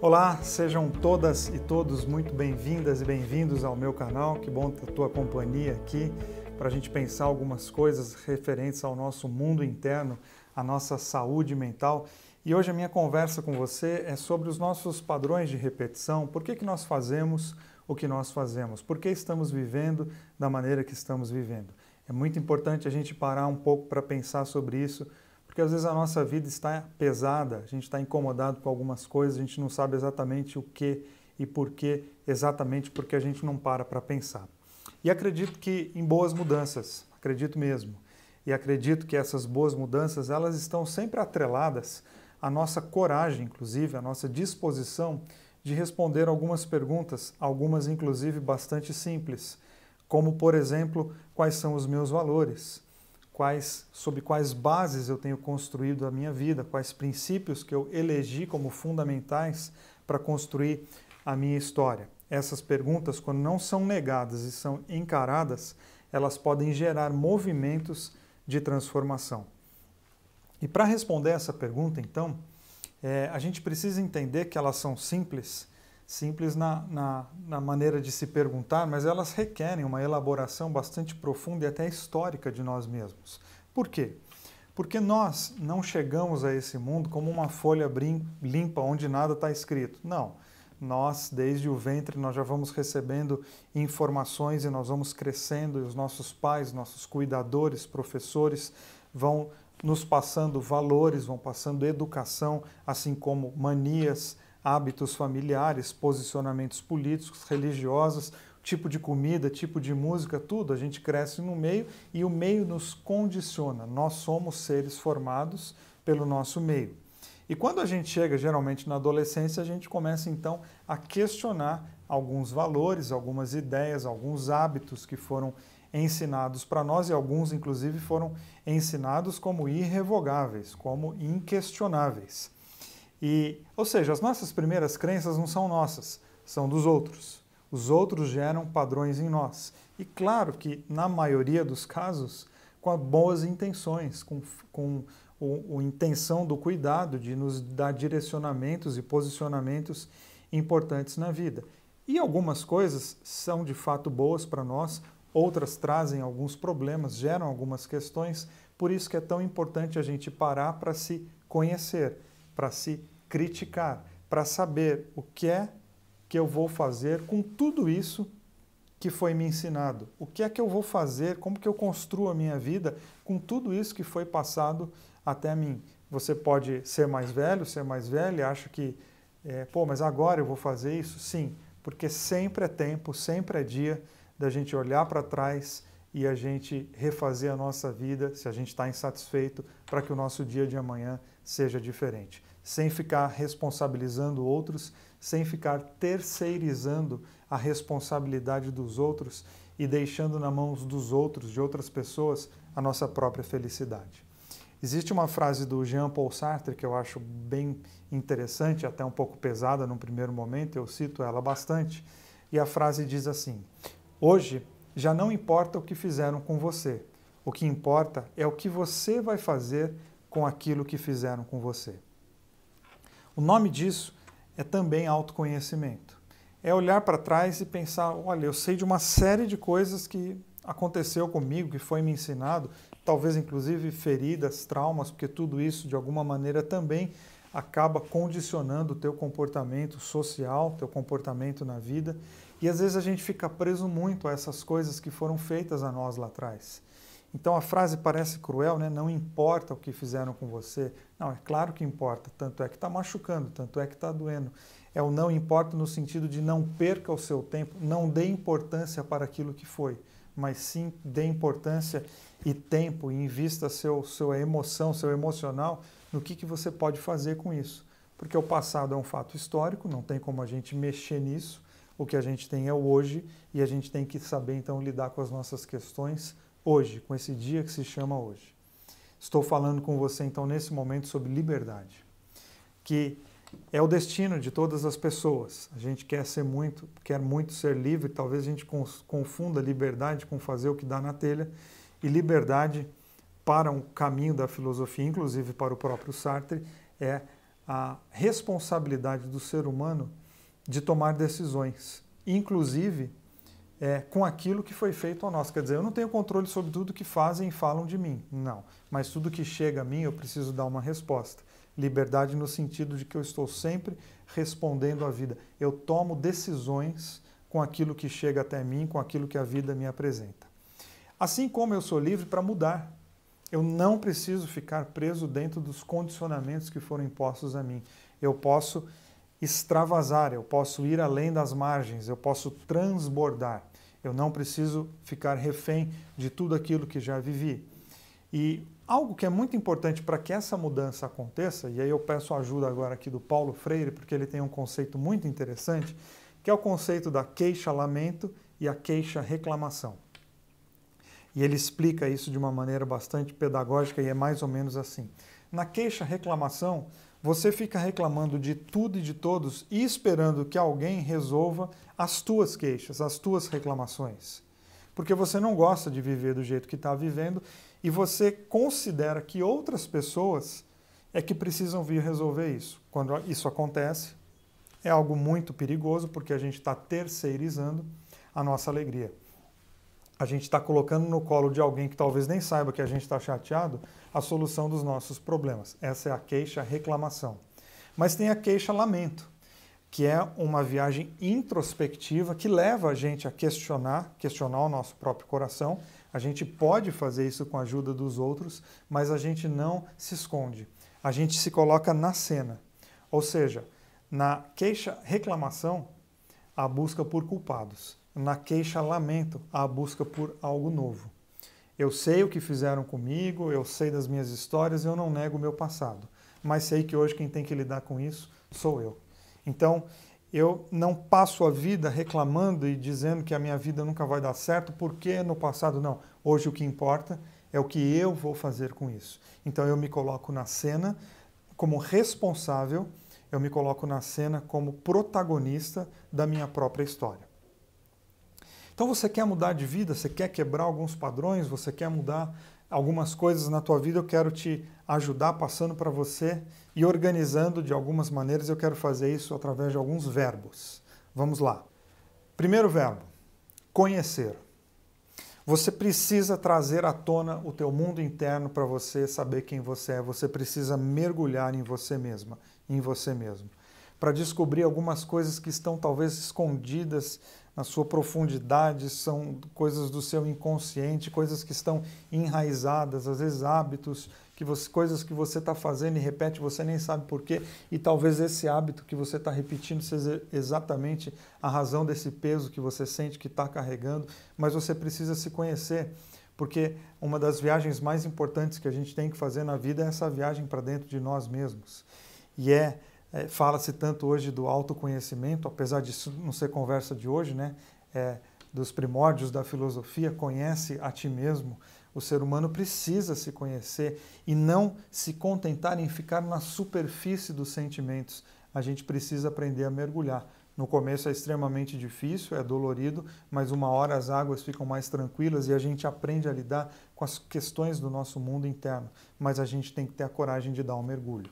Olá, sejam todas e todos muito bem-vindas e bem-vindos ao meu canal. Que bom ter a tua companhia aqui para a gente pensar algumas coisas referentes ao nosso mundo interno, à nossa saúde mental. E hoje a minha conversa com você é sobre os nossos padrões de repetição. Por que nós fazemos o que nós fazemos? Por que estamos vivendo da maneira que estamos vivendo? É muito importante a gente parar um pouco para pensar sobre isso, porque às vezes a nossa vida está pesada, a gente está incomodado com algumas coisas, a gente não sabe exatamente o que e por que, exatamente porque a gente não para pensar. E acredito que em boas mudanças, acredito mesmo. E acredito que essas boas mudanças, elas estão sempre atreladas à nossa coragem, inclusive, à nossa disposição de responder algumas perguntas, algumas inclusive bastante simples, como, por exemplo, quais são os meus valores? Sobre quais bases eu tenho construído a minha vida, quais princípios que eu elegi como fundamentais para construir a minha história. Essas perguntas, quando não são negadas e são encaradas, elas podem gerar movimentos de transformação. E para responder essa pergunta, então, a gente precisa entender que elas são simples na maneira de se perguntar, mas elas requerem uma elaboração bastante profunda e até histórica de nós mesmos. Por quê? Porque nós não chegamos a esse mundo como uma folha limpa onde nada está escrito. Não. Nós, desde o ventre, nós já vamos recebendo informações e nós vamos crescendo, e os nossos pais, nossos cuidadores, professores vão nos passando valores, vão passando educação, assim como manias, hábitos familiares, posicionamentos políticos, religiosos, tipo de comida, tipo de música, tudo. A gente cresce no meio e o meio nos condiciona. Nós somos seres formados pelo nosso meio. E quando a gente chega, geralmente na adolescência, a gente começa então a questionar alguns valores, algumas ideias, alguns hábitos que foram ensinados para nós e alguns, inclusive, foram ensinados como irrevogáveis, como inquestionáveis. Ou seja, as nossas primeiras crenças não são nossas, são dos outros. Os outros geram padrões em nós. E claro que, na maioria dos casos, com boas intenções, com a intenção do cuidado, de nos dar direcionamentos e posicionamentos importantes na vida. E algumas coisas são de fato boas para nós, outras trazem alguns problemas, geram algumas questões, por isso que é tão importante a gente parar para se conhecer, para se criticar, para saber o que é que eu vou fazer com tudo isso que foi me ensinado. O que é que eu vou fazer, como que eu construo a minha vida com tudo isso que foi passado até mim. Você pode ser mais velho, ser mais velha e acha que, mas agora eu vou fazer isso? Sim, porque sempre é tempo, sempre é dia da gente olhar para trás e a gente refazer a nossa vida, se a gente está insatisfeito, para que o nosso dia de amanhã seja diferente. Sem ficar responsabilizando outros, sem ficar terceirizando a responsabilidade dos outros e deixando na mão dos outros, de outras pessoas, a nossa própria felicidade. Existe uma frase do Jean-Paul Sartre que eu acho bem interessante, até um pouco pesada num primeiro momento, eu cito ela bastante, e a frase diz assim: hoje já não importa o que fizeram com você, o que importa é o que você vai fazer com aquilo que fizeram com você. O nome disso é também autoconhecimento. É olhar para trás e pensar, olha, eu sei de uma série de coisas que aconteceu comigo, que foi me ensinado, talvez inclusive feridas, traumas, porque tudo isso de alguma maneira também acaba condicionando o teu comportamento social, teu comportamento na vida. E às vezes a gente fica preso muito a essas coisas que foram feitas a nós lá atrás. Então a frase parece cruel, né? Não importa o que fizeram com você. Não, é claro que importa, tanto é que está machucando, tanto é que está doendo. É o não importa no sentido de não perca o seu tempo, não dê importância para aquilo que foi, mas sim dê importância e tempo e invista sua emoção, seu emocional no que você pode fazer com isso. Porque o passado é um fato histórico, não tem como a gente mexer nisso, o que a gente tem é o hoje e a gente tem que saber então lidar com as nossas questões hoje, com esse dia que se chama hoje. Estou falando com você então nesse momento sobre liberdade, que é o destino de todas as pessoas. A gente quer muito ser livre, talvez a gente confunda liberdade com fazer o que dá na telha, e liberdade para um caminho da filosofia, inclusive para o próprio Sartre, é a responsabilidade do ser humano de tomar decisões, inclusive com aquilo que foi feito a nós. Quer dizer, eu não tenho controle sobre tudo que fazem e falam de mim, não. Mas tudo que chega a mim eu preciso dar uma resposta. Liberdade no sentido de que eu estou sempre respondendo à vida. Eu tomo decisões com aquilo que chega até mim, com aquilo que a vida me apresenta. Assim como eu sou livre para mudar. Eu não preciso ficar preso dentro dos condicionamentos que foram impostos a mim. Eu posso extravasar, eu posso ir além das margens, eu posso transbordar. Eu não preciso ficar refém de tudo aquilo que já vivi. E algo que é muito importante para que essa mudança aconteça, e aí eu peço ajuda agora aqui do Paulo Freire, porque ele tem um conceito muito interessante, que é o conceito da queixa-lamento e a queixa-reclamação. E ele explica isso de uma maneira bastante pedagógica e é mais ou menos assim. Na queixa-reclamação, você fica reclamando de tudo e de todos e esperando que alguém resolva as tuas queixas, as tuas reclamações. Porque você não gosta de viver do jeito que está vivendo e você considera que outras pessoas é que precisam vir resolver isso. Quando isso acontece, é algo muito perigoso porque a gente está terceirizando a nossa alegria. A gente está colocando no colo de alguém que talvez nem saiba que a gente está chateado a solução dos nossos problemas. Essa é a queixa-reclamação. Mas tem a queixa-lamento, que é uma viagem introspectiva que leva a gente a questionar o nosso próprio coração. A gente pode fazer isso com a ajuda dos outros, mas a gente não se esconde. A gente se coloca na cena. Ou seja, na queixa-reclamação, a busca por culpados. Na queixa-lamento, a busca por algo novo. Eu sei o que fizeram comigo, eu sei das minhas histórias, eu não nego o meu passado. Mas sei que hoje quem tem que lidar com isso sou eu. Então, eu não passo a vida reclamando e dizendo que a minha vida nunca vai dar certo, porque no passado não. Hoje o que importa é o que eu vou fazer com isso. Então eu me coloco na cena como responsável, eu me coloco na cena como protagonista da minha própria história. Então você quer mudar de vida, você quer quebrar alguns padrões, você quer mudar algumas coisas na tua vida, eu quero te ajudar passando para você e organizando de algumas maneiras. Eu quero fazer isso através de alguns verbos. Vamos lá. Primeiro verbo, conhecer. Você precisa trazer à tona o teu mundo interno para você saber quem você é. Você precisa mergulhar em você mesma, em você mesmo, para descobrir algumas coisas que estão talvez escondidas na sua profundidade, são coisas do seu inconsciente, coisas que estão enraizadas, às vezes hábitos, coisas que você está fazendo e repete, você nem sabe por quê, e talvez esse hábito que você está repetindo seja exatamente a razão desse peso que você sente que está carregando, mas você precisa se conhecer, porque uma das viagens mais importantes que a gente tem que fazer na vida é essa viagem para dentro de nós mesmos. E fala-se tanto hoje do autoconhecimento, apesar disso não ser conversa de hoje, né? Dos primórdios da filosofia, conhece a ti mesmo. O ser humano precisa se conhecer e não se contentar em ficar na superfície dos sentimentos. A gente precisa aprender a mergulhar. No começo é extremamente difícil, é dolorido, mas uma hora as águas ficam mais tranquilas e a gente aprende a lidar com as questões do nosso mundo interno. Mas a gente tem que ter a coragem de dar um mergulho.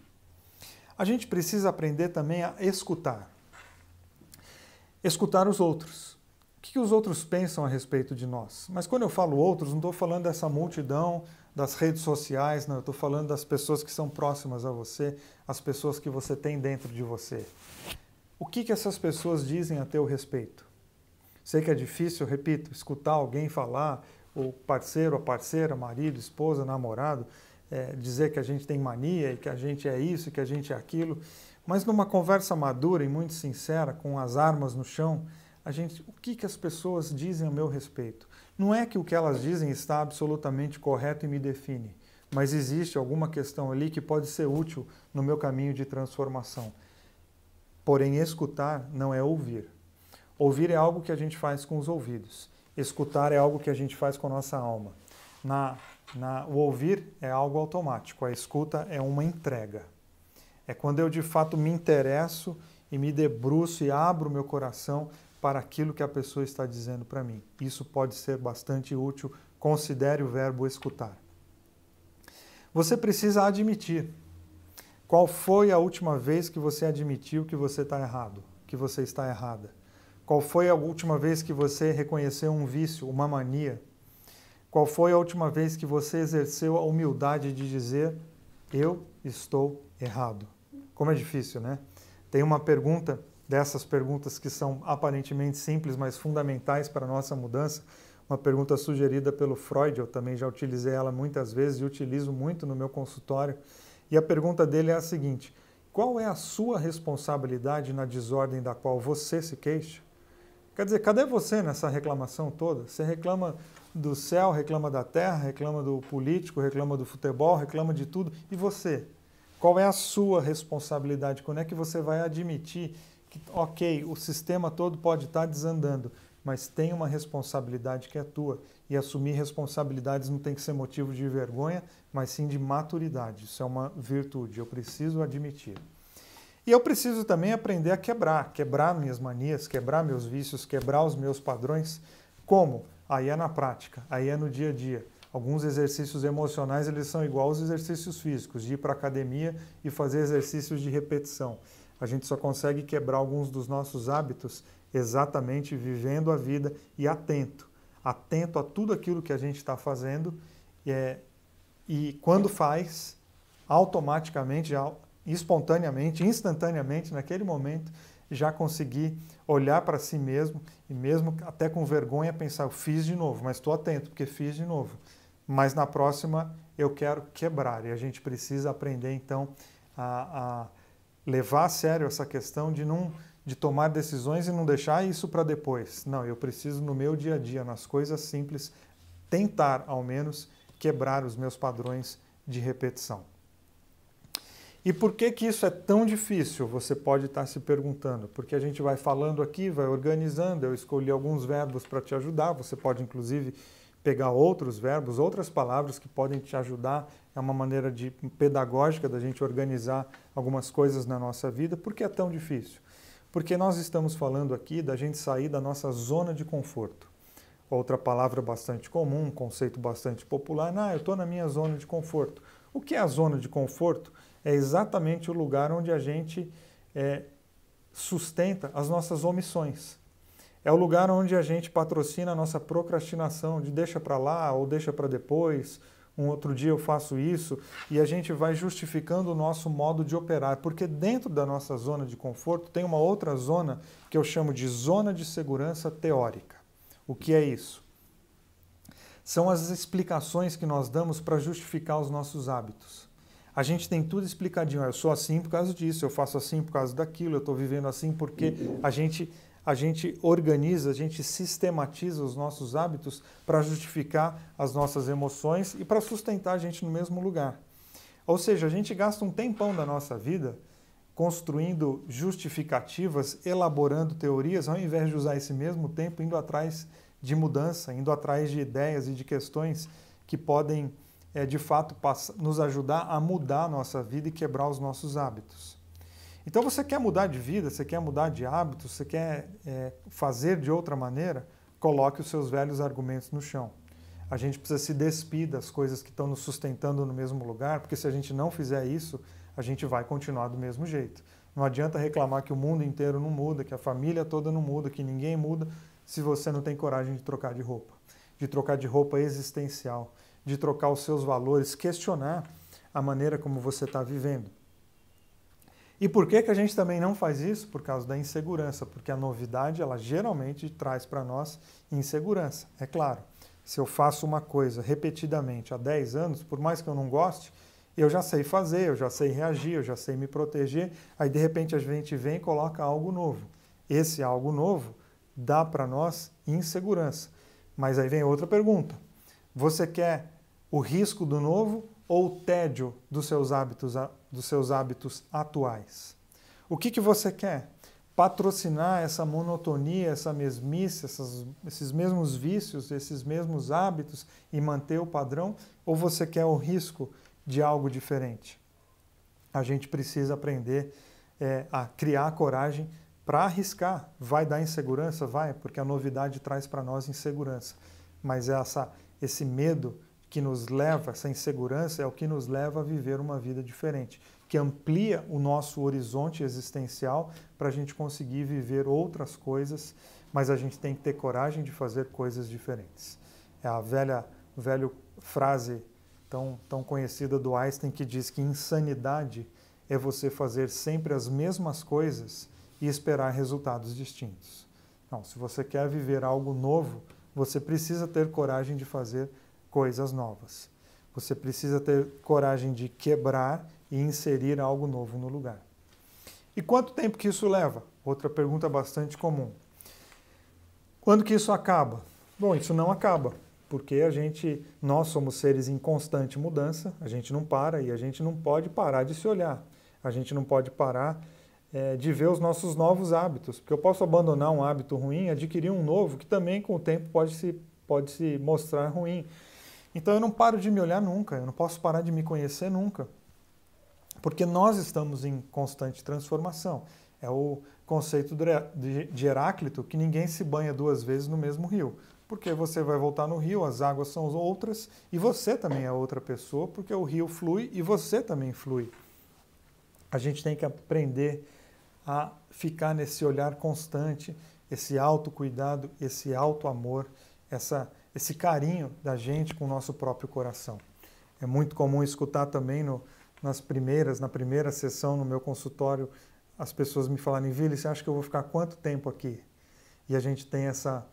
A gente precisa aprender também a escutar. Escutar os outros. O que os outros pensam a respeito de nós? Mas quando eu falo outros, não estou falando dessa multidão das redes sociais, não, eu estou falando das pessoas que são próximas a você, as pessoas que você tem dentro de você. O que essas pessoas dizem a teu respeito? Sei que é difícil, repito, escutar alguém falar, o parceiro, a parceira, marido, esposa, namorado, dizer que a gente tem mania e que a gente é isso e que a gente é aquilo, mas numa conversa madura e muito sincera, com as armas no chão, o que as pessoas dizem a meu respeito? Não é que o que elas dizem está absolutamente correto e me define, mas existe alguma questão ali que pode ser útil no meu caminho de transformação. Porém, escutar não é ouvir. Ouvir é algo que a gente faz com os ouvidos. Escutar é algo que a gente faz com a nossa alma. O ouvir é algo automático, a escuta é uma entrega. É quando eu de fato me interesso e me debruço e abro meu coração para aquilo que a pessoa está dizendo para mim. Isso pode ser bastante útil, considere o verbo escutar. Você precisa admitir. Qual foi a última vez que você admitiu que você está errado, que você está errada? Qual foi a última vez que você reconheceu um vício, uma mania? Qual foi a última vez que você exerceu a humildade de dizer, eu estou errado? Como é difícil, né? Tem uma pergunta, dessas perguntas que são aparentemente simples, mas fundamentais para a nossa mudança, uma pergunta sugerida pelo Freud, eu também já utilizei ela muitas vezes e utilizo muito no meu consultório. E a pergunta dele é a seguinte: qual é a sua responsabilidade na desordem da qual você se queixa? Quer dizer, cadê você nessa reclamação toda? Você reclama do céu, reclama da terra, reclama do político, reclama do futebol, reclama de tudo. E você? Qual é a sua responsabilidade? Quando é que você vai admitir que, ok, o sistema todo pode estar desandando, mas tem uma responsabilidade que é tua. E assumir responsabilidades não tem que ser motivo de vergonha, mas sim de maturidade. Isso é uma virtude, eu preciso admitir. E eu preciso também aprender a quebrar minhas manias, quebrar meus vícios, quebrar os meus padrões. Como? Aí é na prática, aí é no dia a dia. Alguns exercícios emocionais, eles são igual aos exercícios físicos, de ir para a academia e fazer exercícios de repetição. A gente só consegue quebrar alguns dos nossos hábitos exatamente vivendo a vida e atento a tudo aquilo que a gente está fazendo e quando faz, automaticamente, espontaneamente, instantaneamente, naquele momento, já conseguir olhar para si mesmo e mesmo até com vergonha pensar, eu fiz de novo, mas estou atento porque fiz de novo. Mas na próxima eu quero quebrar e a gente precisa aprender então a levar a sério essa questão de tomar decisões e não deixar isso para depois. Não, eu preciso no meu dia a dia, nas coisas simples, tentar ao menos quebrar os meus padrões de repetição. E por que que isso é tão difícil? Você pode estar se perguntando. Porque a gente vai falando aqui, vai organizando, eu escolhi alguns verbos para te ajudar, você pode inclusive pegar outros verbos, outras palavras que podem te ajudar, é uma maneira pedagógica da gente organizar algumas coisas na nossa vida. Por que é tão difícil? Porque nós estamos falando aqui da gente sair da nossa zona de conforto. Outra palavra bastante comum, um conceito bastante popular, eu estou na minha zona de conforto. O que é a zona de conforto? É exatamente o lugar onde a gente sustenta as nossas omissões. É o lugar onde a gente patrocina a nossa procrastinação, de deixa para lá ou deixa para depois, um outro dia eu faço isso, e a gente vai justificando o nosso modo de operar, porque dentro da nossa zona de conforto tem uma outra zona que eu chamo de zona de segurança teórica. O que é isso? São as explicações que nós damos para justificar os nossos hábitos. A gente tem tudo explicadinho, eu sou assim por causa disso, eu faço assim por causa daquilo, eu estou vivendo assim porque a gente organiza, a gente sistematiza os nossos hábitos para justificar as nossas emoções e para sustentar a gente no mesmo lugar. Ou seja, a gente gasta um tempão da nossa vida construindo justificativas, elaborando teorias, ao invés de usar esse mesmo tempo indo atrás de mudança, indo atrás de ideias e de questões que podem, de fato, nos ajudar a mudar a nossa vida e quebrar os nossos hábitos. Então você quer mudar de vida, você quer mudar de hábitos, você quer fazer de outra maneira, coloque os seus velhos argumentos no chão. A gente precisa se despir das coisas que estão nos sustentando no mesmo lugar, porque se a gente não fizer isso, a gente vai continuar do mesmo jeito. Não adianta reclamar que o mundo inteiro não muda, que a família toda não muda, que ninguém muda, se você não tem coragem de trocar de roupa existencial, de trocar os seus valores, questionar a maneira como você está vivendo. E por que que a gente também não faz isso? Por causa da insegurança, porque a novidade, ela geralmente traz para nós insegurança. É claro, se eu faço uma coisa repetidamente há 10 anos, por mais que eu não goste, eu já sei fazer, eu já sei reagir, eu já sei me proteger, aí de repente a gente vem e coloca algo novo. Esse algo novo dá para nós insegurança. Mas aí vem outra pergunta. Você quer o risco do novo ou o tédio dos seus hábitos atuais? O que você quer? Patrocinar essa monotonia, essa mesmice, esses mesmos vícios, esses mesmos hábitos e manter o padrão? Ou você quer o risco de algo diferente? A gente precisa aprender a criar coragem para arriscar. Vai dar insegurança? Vai, porque a novidade traz para nós insegurança. Mas esse medo que nos leva, essa insegurança é o que nos leva a viver uma vida diferente, que amplia o nosso horizonte existencial para a gente conseguir viver outras coisas, mas a gente tem que ter coragem de fazer coisas diferentes. É a velha frase tão conhecida do Einstein que diz que insanidade é você fazer sempre as mesmas coisas e esperar resultados distintos. Não, se você quer viver algo novo, você precisa ter coragem de fazer coisas novas. Você precisa ter coragem de quebrar e inserir algo novo no lugar. E quanto tempo que isso leva? Outra pergunta bastante comum. Quando que isso acaba? Bom, isso não acaba, porque nós somos seres em constante mudança, a gente não para e a gente não pode parar de se olhar. A gente não pode parar de ver os nossos novos hábitos, porque eu posso abandonar um hábito ruim e adquirir um novo que também com o tempo pode se mostrar ruim. Então eu não paro de me olhar nunca, eu não posso parar de me conhecer nunca, porque nós estamos em constante transformação. É o conceito de Heráclito, que ninguém se banha 2 vezes no mesmo rio, porque você vai voltar no rio, as águas são outras e você também é outra pessoa, porque o rio flui e você também flui. A gente tem que aprender a ficar nesse olhar constante, esse autocuidado, esse autoamor, esse carinho da gente com o nosso próprio coração. É muito comum escutar também na primeira sessão no meu consultório, as pessoas me falarem: Vili, você acha que eu vou ficar quanto tempo aqui? E a gente tem essa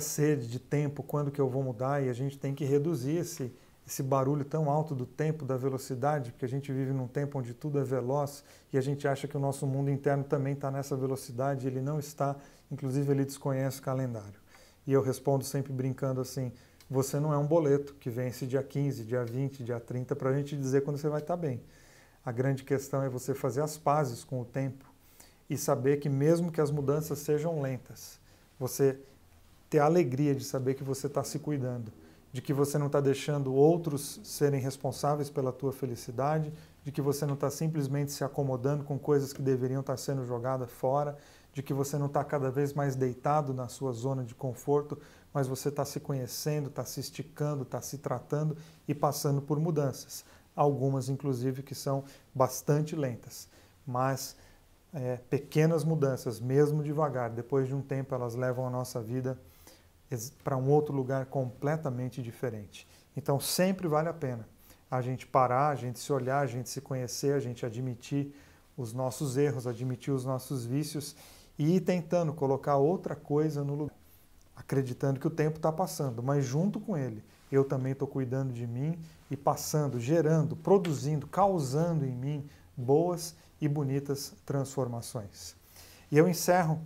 sede de tempo, quando que eu vou mudar, e a gente tem que reduzir esse barulho tão alto do tempo, da velocidade, porque a gente vive num tempo onde tudo é veloz e a gente acha que o nosso mundo interno também está nessa velocidade, e ele não está, inclusive ele desconhece o calendário. E eu respondo sempre brincando assim: você não é um boleto que vence dia 15, dia 20, dia 30 para a gente dizer quando você vai estar bem. A grande questão é você fazer as pazes com o tempo e saber que mesmo que as mudanças sejam lentas, você ter a alegria de saber que você está se cuidando, de que você não está deixando outros serem responsáveis pela tua felicidade, de que você não está simplesmente se acomodando com coisas que deveriam estar sendo jogadas fora, de que você não está cada vez mais deitado na sua zona de conforto, mas você está se conhecendo, está se esticando, está se tratando e passando por mudanças. Algumas, inclusive, que são bastante lentas, mas pequenas mudanças, mesmo devagar, depois de um tempo elas levam a nossa vida para um outro lugar completamente diferente. Então sempre vale a pena a gente parar, a gente se olhar, a gente se conhecer, a gente admitir os nossos erros, admitir os nossos vícios e ir tentando colocar outra coisa no lugar, acreditando que o tempo está passando, mas junto com ele eu também estou cuidando de mim e passando, gerando, produzindo, causando em mim boas e bonitas transformações. E eu encerro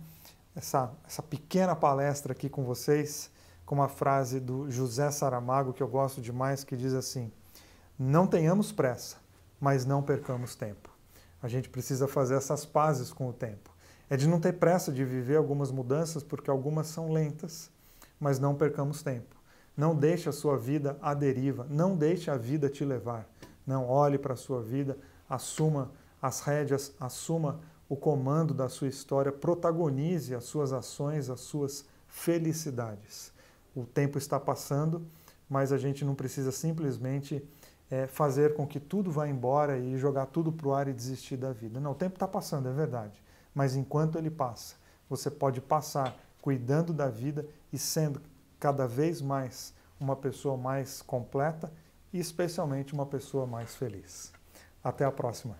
essa pequena palestra aqui com vocês com uma frase do José Saramago, que eu gosto demais, que diz assim: não tenhamos pressa, mas não percamos tempo. A gente precisa fazer essas pazes com o tempo. É de não ter pressa de viver algumas mudanças, porque algumas são lentas, mas não percamos tempo. Não deixe a sua vida à deriva, não deixe a vida te levar. Não, olhe para a sua vida, assuma as rédeas, assuma o comando da sua história, protagonize as suas ações, as suas felicidades. O tempo está passando, mas a gente não precisa simplesmente fazer com que tudo vá embora e jogar tudo para o ar e desistir da vida. Não, o tempo está passando, é verdade, mas enquanto ele passa, você pode passar cuidando da vida e sendo cada vez mais uma pessoa mais completa e especialmente uma pessoa mais feliz. Até a próxima!